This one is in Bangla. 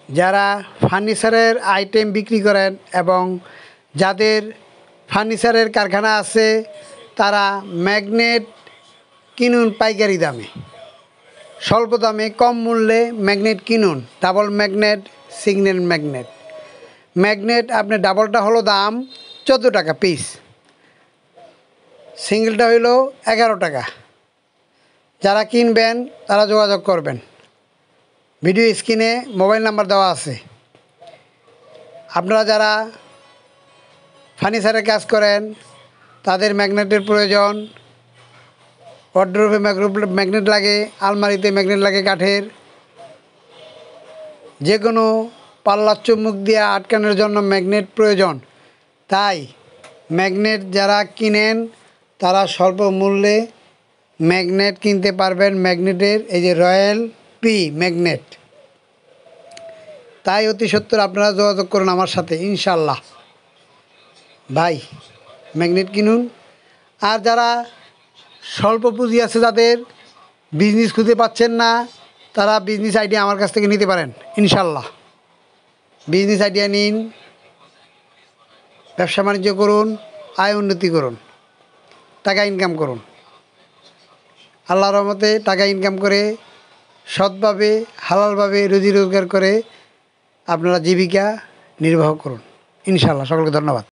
যারা ফার্নিচারের আইটেম বিক্রি করেন এবং যাদের ফার্নিচারের কারখানা আছে তারা ম্যাগনেট কিনুন পাইকারি দামে, স্বল্প দামে কম মূল্যে ম্যাগনেট কিনুন। Double magnet, single magnet. Magnet আপনার ডাবলটা হলো দাম 14 টাকা পিস, সিঙ্গেলটা হইল 11 টাকা। যারা কিনবেন তারা যোগাযোগ করবেন, ভিডিও স্ক্রিনে মোবাইল নাম্বার দেওয়া আছে। আপনারা যারা ফার্নিচারের কাজ করেন তাদের ম্যাগনেটের প্রয়োজন, ওয়ার্ডরোবে ম্যাগনেট লাগে, আলমারিতে ম্যাগনেট লাগে কাঠের, যে কোনো পাল্লার চুম্বক দিয়ে আটকানোর জন্য ম্যাগনেট প্রয়োজন। তাই ম্যাগনেট যারা কিনেন তারা স্বল্প মূল্যে ম্যাগনেট কিনতে পারবেন। ম্যাগনেটের এই যে রয়্যাল পি ম্যাগনেট, তাই অতি সত্বর আপনারা যোগাযোগ করুন আমার সাথে, ইনশাল্লাহ ভাই ম্যাগনেট কিনুন। আর যারা স্বল্প পুঁজি আছে, যাদের বিজনেস খুঁজে পাচ্ছেন না, তারা বিজনেস আইডিয়া আমার কাছ থেকে নিতে পারেন ইনশাল্লাহ। বিজনেস আইডিয়া নিন, ব্যবসা বাণিজ্য করুন, আয় উন্নতি করুন, টাকা ইনকাম করুন। আল্লাহর রহমতে টাকা ইনকাম করে সৎভাবে হালালভাবে রুজি রোজগার করে আপনারা জীবিকা নির্বাহ করুন ইনশাল্লাহ। সকলকে ধন্যবাদ।